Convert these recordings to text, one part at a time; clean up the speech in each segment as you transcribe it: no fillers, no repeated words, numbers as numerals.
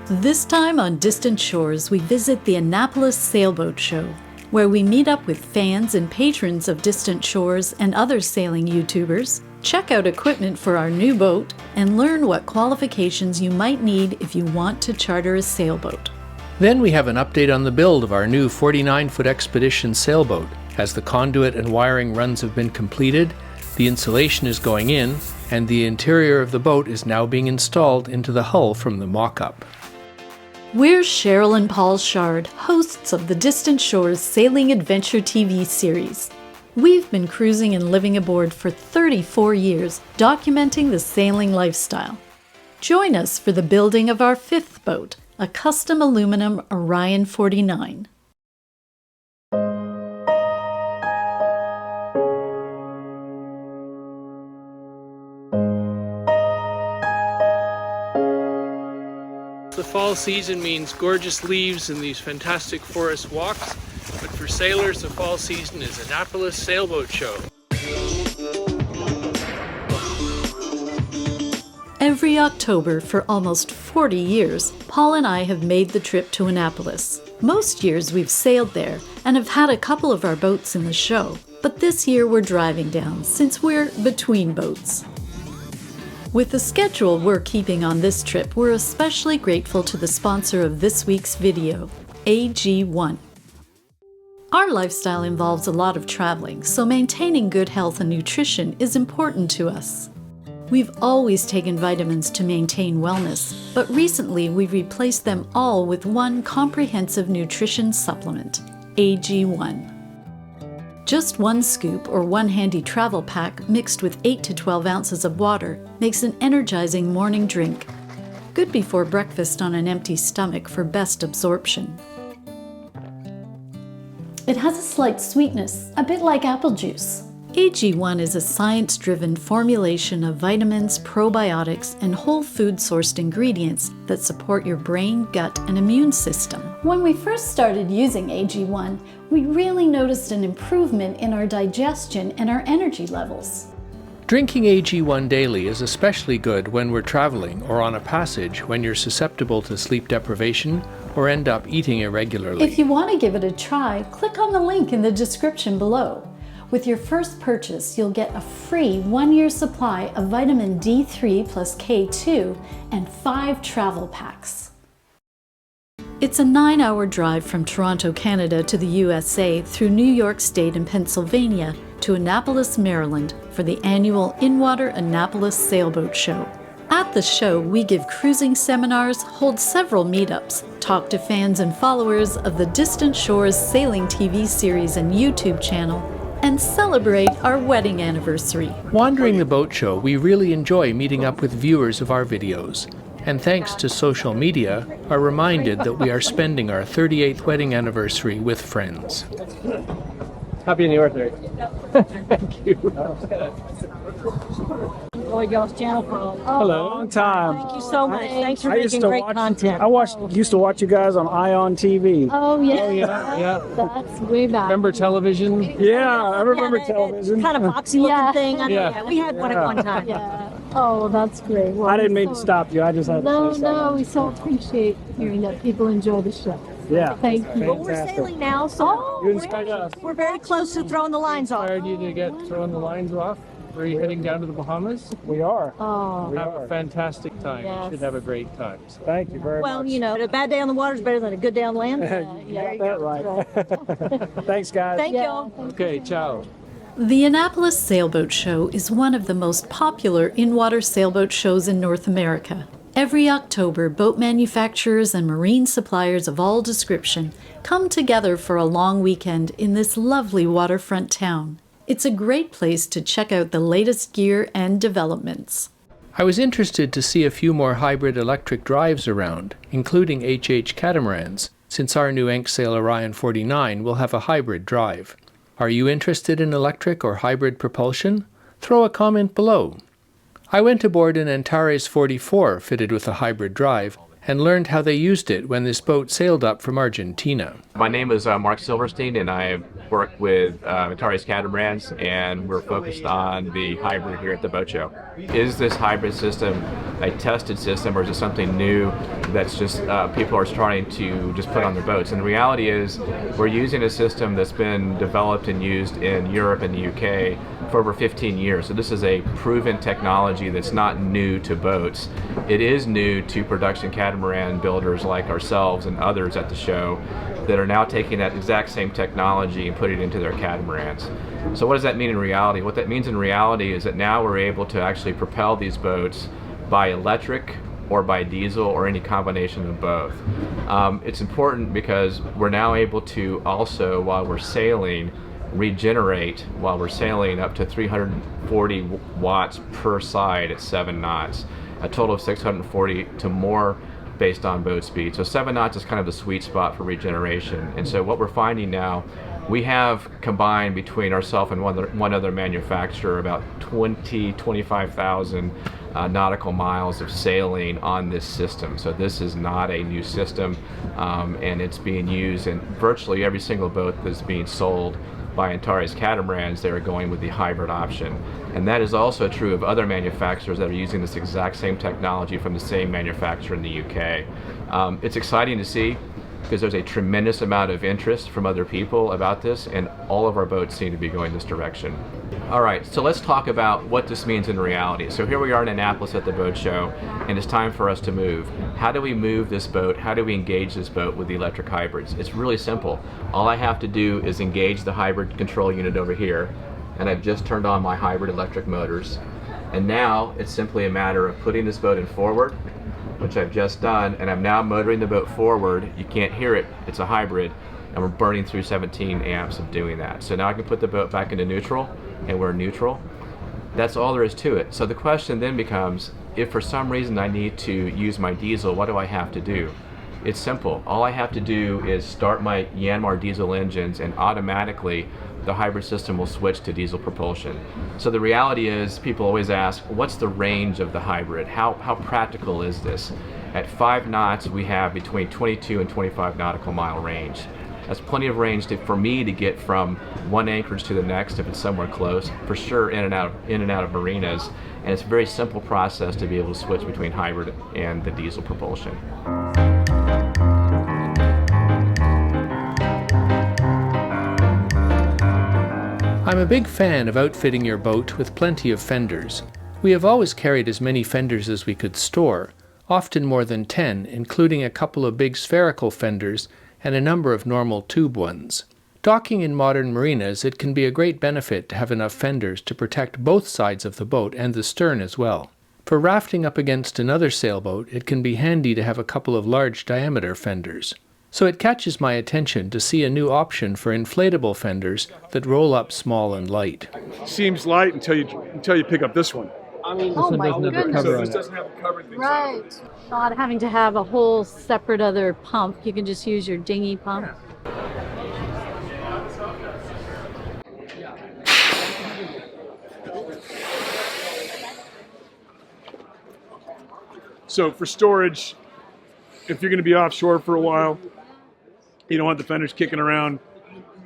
This time on Distant Shores, we visit the Annapolis Sailboat Show, where we meet up with fans and patrons of Distant Shores and other sailing YouTubers, check out equipment for our new boat, and learn what qualifications you might need if you want to charter a sailboat. Then we have an update on the build of our new 49-foot expedition sailboat. As the conduit and wiring runs have been completed, the insulation is going in, and the interior of the boat is now being installed into the hull from the mock-up. We're Cheryl and Paul Shard, hosts of the Distant Shores Sailing Adventure TV series. We've been cruising and living aboard for 34 years, documenting the sailing lifestyle. Join us for the building of our fifth boat, a custom aluminum Orion 49. The fall season means gorgeous leaves and these fantastic forest walks, but for sailors the fall season is Annapolis Sailboat Show. Every October for almost 40 years, Paul and I have made the trip to Annapolis. Most years we've sailed there and have had a couple of our boats in the show, but this year we're driving down since we're between boats. With the schedule we're keeping on this trip, we're especially grateful to the sponsor of this week's video, AG1. Our lifestyle involves a lot of traveling, so maintaining good health and nutrition is important to us. We've always taken vitamins to maintain wellness, but recently we've replaced them all with one comprehensive nutrition supplement, AG1. Just one scoop or one handy travel pack mixed with 8 to 12 ounces of water makes an energizing morning drink. Good before breakfast on an empty stomach for best absorption. It has a slight sweetness, a bit like apple juice. AG1 is a science-driven formulation of vitamins, probiotics, and whole food-sourced ingredients that support your brain, gut, and immune system. When we first started using AG1, we really noticed an improvement in our digestion and our energy levels. Drinking AG1 daily is especially good when we're traveling or on a passage when you're susceptible to sleep deprivation or end up eating irregularly. If you want to give it a try, click on the link in the description below. With your first purchase, you'll get a free 1-year supply of vitamin D3 plus K2 and 5 travel packs. It's a 9-hour drive from Toronto, Canada to the USA through New York State and Pennsylvania to Annapolis, Maryland for the annual In-Water Annapolis Sailboat Show. At the show, we give cruising seminars, hold several meetups, talk to fans and followers of the Distant Shores Sailing TV series and YouTube channel, and celebrate our wedding anniversary. Wandering the boat show, we really enjoy meeting up with viewers of our videos. And thanks to social media, are reminded that we are spending our 38th wedding anniversary with friends. Happy anniversary. Thank you. Enjoyed y'all's channel for a long time. Thank you so much. Thanks for making great content. Used to watch you guys on Ion TV. Oh yeah. Oh, yeah. That's way back. Remember television? Yeah, I remember television. Kind of boxy looking thing. Yeah. We had one at one time. Yeah. Oh, that's great. Well, I didn't mean to stop you. I just had to say something. No, we so appreciate hearing that people enjoy the show. Yeah. Thank you. Well, we're sailing now, so You inspired us. we're very close to throwing the lines off. Inspired you to get throwing the lines off? Are you heading down to the Bahamas? We are. Oh, We Have are. a fantastic time. Yes. You should have a great time. Thank you very Well, much. you know, a bad day on the water is better than a good day on land. You got that right. Thanks, guys. Thank y'all. Okay, ciao. the Annapolis Sailboat Show is one of the most popular in-water sailboat shows in North America. Every October, boat manufacturers and marine suppliers of all description come together for a long weekend in this lovely waterfront town. It's a great place to check out the latest gear and developments. I was interested to see a few more hybrid electric drives around, including HH catamarans, since our new Sail Orion 49 will have a hybrid drive. Are you interested in electric or hybrid propulsion? Throw a comment below. I went aboard an Antares 44 fitted with a hybrid drive, and learned how they used it when this boat sailed up from Argentina. My name is Mark Silverstein, and I work with Antares Catamarans, and we're focused on the hybrid here at the boat show. Is this hybrid system a tested system, or is it something new that's just people are starting to just put on their boats? And the reality is we're using a system that's been developed and used in Europe and the UK for over 15 years. So this is a proven technology that's not new to boats. It is new to production catamaran builders like ourselves and others at the show that are now taking that exact same technology and putting it into their catamarans. So what does that mean in reality? What that means in reality is that now we're able to actually propel these boats by electric or by diesel or any combination of both. It's important because we're now able to also, while we're sailing, regenerate while we're sailing up to 340 watts per side at 7 knots, a total of 640 to more based on boat speed. So 7 knots is kind of the sweet spot for regeneration. And so what we're finding now, we have combined between ourselves and one other manufacturer about 25,000 nautical miles of sailing on this system. So this is not a new system, and it's being used in virtually every single boat that's being sold by Antares Catamarans. They are going with the hybrid option. And that is also true of other manufacturers that are using this exact same technology from the same manufacturer in the UK. It's exciting to see because there's a tremendous amount of interest from other people about this, and all of our boats seem to be going this direction. All right, so let's talk about what this means in reality. So here we are in Annapolis at the boat show, and it's time for us to move. How do we move this boat? How do we engage this boat with the electric hybrids? It's really simple. All I have to do is engage the hybrid control unit over here, and I've just turned on my hybrid electric motors. And now it's simply a matter of putting this boat in forward, which I've just done, and I'm now motoring the boat forward. You can't hear it, it's a hybrid, and we're burning through 17 amps of doing that. So now I can put the boat back into neutral, and we're neutral. That's all there is to it. So the question then becomes, if for some reason I need to use my diesel, what do I have to do? It's simple. All I have to do is start my Yanmar diesel engines, and automatically the hybrid system will switch to diesel propulsion. So the reality is, people always ask, what's the range of the hybrid? How practical is this? At 5 knots, we have between 22 and 25 nautical mile range. That's plenty of range for me to get from one anchorage to the next if it's somewhere close, for sure in and out of marinas. And it's a very simple process to be able to switch between hybrid and the diesel propulsion. I'm a big fan of outfitting your boat with plenty of fenders. We have always carried as many fenders as we could store, often more than 10, including a couple of big spherical fenders and a number of normal tube ones. Docking in modern marinas, it can be a great benefit to have enough fenders to protect both sides of the boat and the stern as well. For rafting up against another sailboat, it can be handy to have a couple of large diameter fenders. So it catches my attention to see a new option for inflatable fenders that roll up small and light. Seems light until you pick up this one. Oh my goodness. So this doesn't have the cover things on it. Right. Not having to have a whole separate other pump. You can just use your dinghy pump. So for storage, if you're going to be offshore for a while, you don't want the fenders kicking around.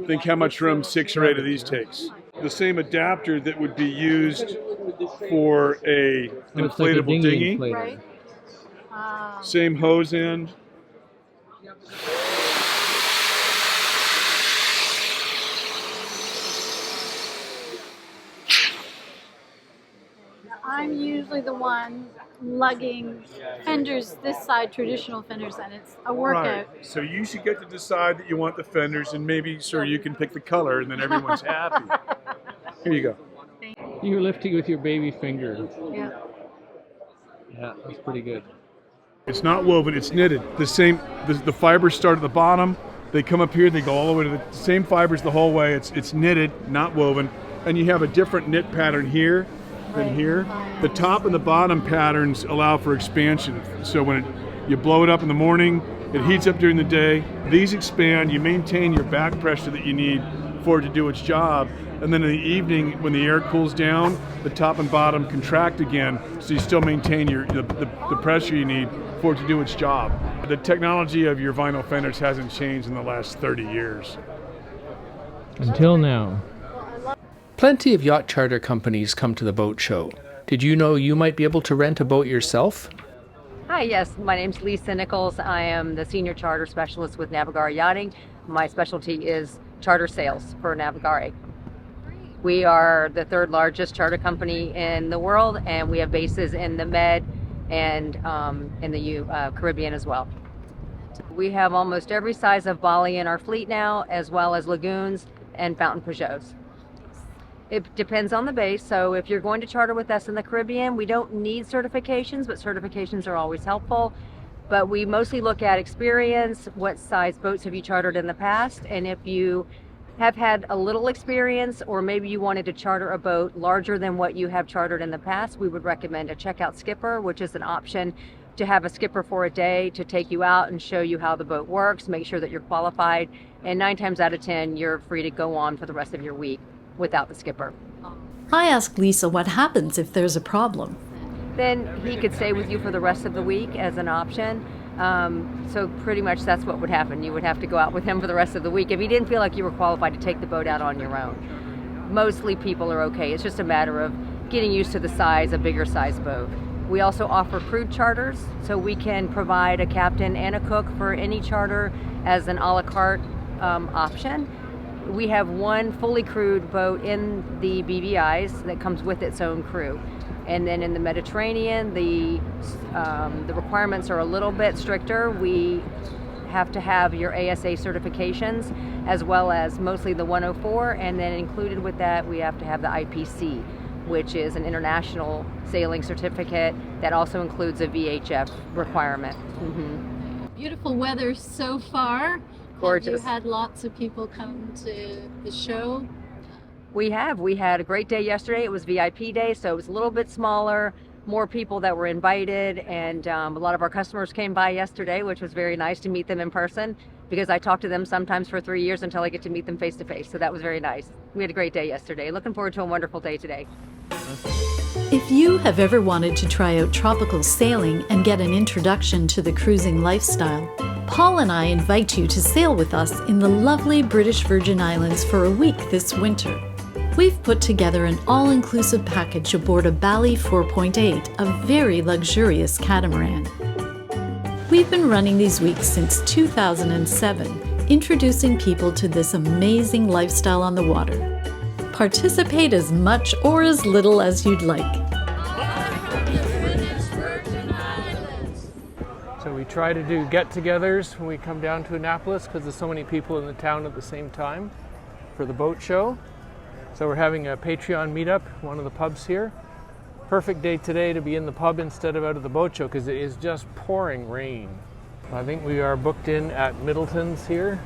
Think how much room 6 or 8 of these takes. The same adapter that would be used for a inflatable dinghy. Right. Same hose end. I'm usually the one lugging fenders this side, traditional fenders, and it's a workout. Right. So you should get to decide that you want the fenders, and maybe, sir, you can pick the color, and then everyone's happy. Here you go. You're lifting with your baby finger. Yeah. Yeah, that's pretty good. It's not woven, it's knitted. The fibers start at the bottom, they come up here, they go all the way to the same fibers the whole way. It's knitted, not woven. And you have a different knit pattern here than here. The top and the bottom patterns allow for expansion. So when you blow it up in the morning, it heats up during the day. These expand, you maintain your back pressure that you need for it to do its job. And then in the evening, when the air cools down, the top and bottom contract again, so you still maintain the pressure you need for it to do its job. The technology of your vinyl fenders hasn't changed in the last 30 years. Until now. Plenty of yacht charter companies come to the boat show. Did you know you might be able to rent a boat yourself? Hi, yes, my name's Lisa Nichols. I am the Senior Charter Specialist with Navigare Yachting. My specialty is charter sales for Navigare. We are the third largest charter company in the world, and we have bases in the Med and in the Caribbean as well. We have almost every size of Bali in our fleet now, as well as lagoons and fountain Peugeots. It depends on the base, so if you're going to charter with us in the Caribbean, we don't need certifications, but certifications are always helpful. But we mostly look at experience, what size boats have you chartered in the past, and if you have had a little experience, or maybe you wanted to charter a boat larger than what you have chartered in the past, we would recommend a checkout skipper, which is an option to have a skipper for a day to take you out and show you how the boat works, make sure that you're qualified, and 9 times out of 10, you're free to go on for the rest of your week without the skipper. I asked Lisa what happens if there's a problem. Then he could stay with you for the rest of the week as an option. So pretty much that's what would happen. You would have to go out with him for the rest of the week if he didn't feel like you were qualified to take the boat out on your own. Mostly people are okay. It's just a matter of getting used to the size, a bigger size boat. We also offer crude charters, so we can provide a captain and a cook for any charter as an a la carte option. We have one fully crewed boat in the BVIs that comes with its own crew. And then in the Mediterranean, the requirements are a little bit stricter. We have to have your ASA certifications, as well as mostly the 104, and then included with that, we have to have the IPC, which is an international sailing certificate that also includes a VHF requirement. Mm-hmm. Beautiful weather so far. Gorgeous. Have you had lots of people come to the show? We have. We had a great day yesterday. It was VIP day, so it was a little bit smaller, more people that were invited, and a lot of our customers came by yesterday, which was very nice to meet them in person, because I talk to them sometimes for 3 years until I get to meet them face to face, so that was very nice. We had a great day yesterday. Looking forward to a wonderful day today. If you have ever wanted to try out tropical sailing and get an introduction to the cruising lifestyle, Paul and I invite you to sail with us in the lovely British Virgin Islands for a week this winter. We've put together an all-inclusive package aboard a Bali 4.8, a very luxurious catamaran. We've been running these weeks since 2007, introducing people to this amazing lifestyle on the water. Participate as much or as little as you'd like. So we try to do get-togethers when we come down to Annapolis because there's so many people in the town at the same time for the boat show. So we're having a Patreon meetup, one of the pubs here. Perfect day today to be in the pub instead of out of the boat show because it is just pouring rain. I think we are booked in at Middleton's here,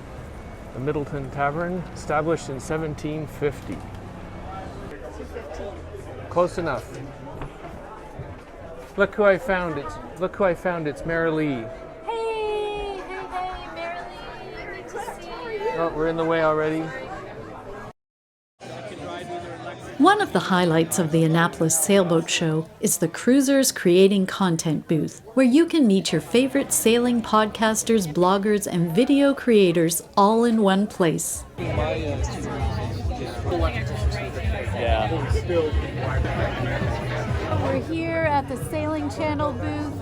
the Middleton Tavern, established in 1750. Close enough. Look who I found. It's Mary Lee. Hey, Mary Lee, good to see you. Oh, we're in the way already. One of the highlights of the Annapolis Sailboat Show is the Cruisers Creating Content booth, where you can meet your favorite sailing podcasters, bloggers, and video creators all in one place. We're here at the Sailing Channel booth,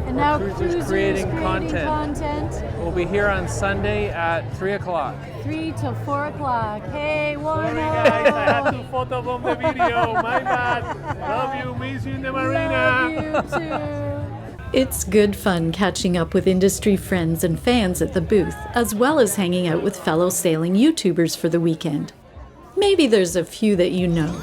and now Cruisers Creating content. We'll be here on Sunday at 3 o'clock. 3 till 4 o'clock. Hey, Sorry guys, I had to photo bomb the video. My bad. Love you, miss you in the marina. Love you too. It's good fun catching up with industry friends and fans at the booth, as well as hanging out with fellow sailing YouTubers for the weekend. Maybe there's a few that you know.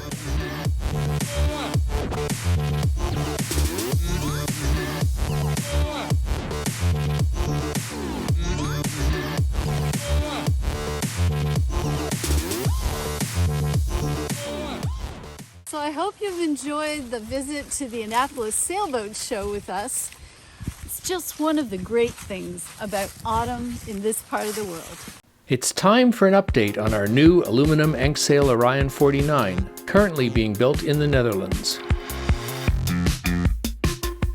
So I hope you've enjoyed the visit to the Annapolis Sailboat Show with us. It's just one of the great things about autumn in this part of the world. It's time for an update on our new aluminum Enksail Orion 49, currently being built in the Netherlands.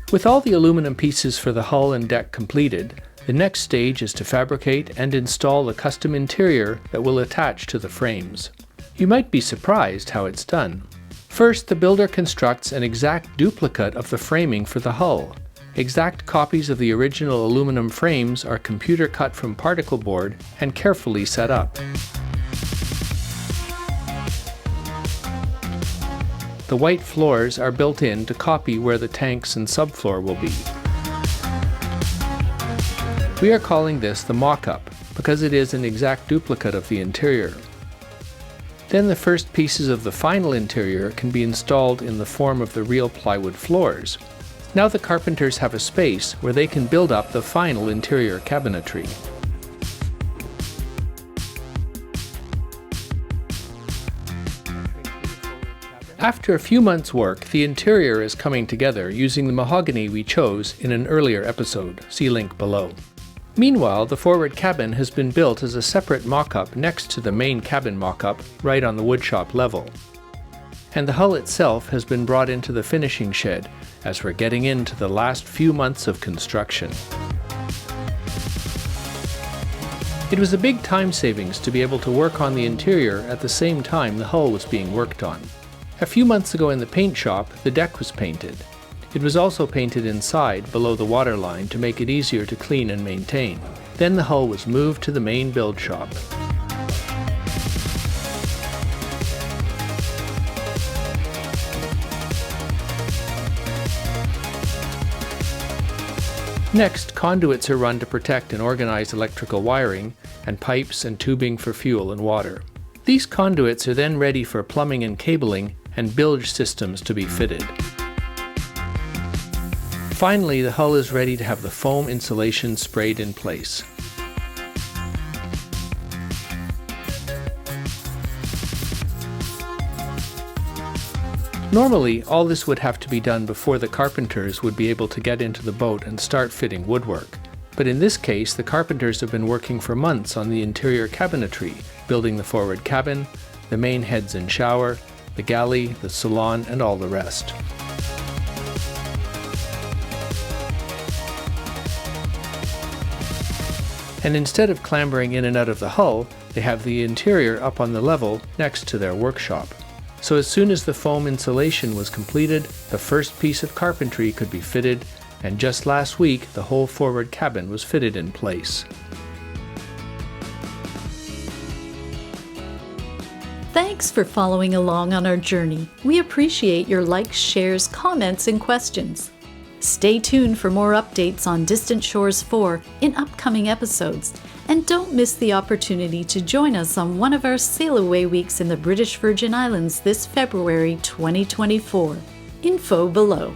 With all the aluminum pieces for the hull and deck completed, the next stage is to fabricate and install a custom interior that will attach to the frames. You might be surprised how it's done. First, the builder constructs an exact duplicate of the framing for the hull. Exact copies of the original aluminum frames are computer cut from particle board and carefully set up. The white floors are built in to copy where the tanks and subfloor will be. We are calling this the mock-up because it is an exact duplicate of the interior. Then the first pieces of the final interior can be installed in the form of the real plywood floors. Now the carpenters have a space where they can build up the final interior cabinetry. After a few months' work, the interior is coming together using the mahogany we chose in an earlier episode. See link below. Meanwhile, the forward cabin has been built as a separate mock-up next to the main cabin mock-up, right on the woodshop level. And the hull itself has been brought into the finishing shed, as we're getting into the last few months of construction. It was a big time savings to be able to work on the interior at the same time the hull was being worked on. A few months ago in the paint shop, the deck was painted. It was also painted inside, below the waterline, to make it easier to clean and maintain. Then the hull was moved to the main build shop. Next, conduits are run to protect and organize electrical wiring, and pipes and tubing for fuel and water. These conduits are then ready for plumbing and cabling and bilge systems to be fitted. Finally, the hull is ready to have the foam insulation sprayed in place. Normally, all this would have to be done before the carpenters would be able to get into the boat and start fitting woodwork. But in this case, the carpenters have been working for months on the interior cabinetry, building the forward cabin, the main heads and shower, the galley, the salon, and all the rest. And instead of clambering in and out of the hull, they have the interior up on the level next to their workshop. So as soon as the foam insulation was completed, the first piece of carpentry could be fitted, and just last week the whole forward cabin was fitted in place. Thanks for following along on our journey. We appreciate your likes, shares, comments, and questions. Stay tuned for more updates on Distant Shores 4 in upcoming episodes, and don't miss the opportunity to join us on one of our sail away weeks in the British Virgin Islands this February 2024. Info below.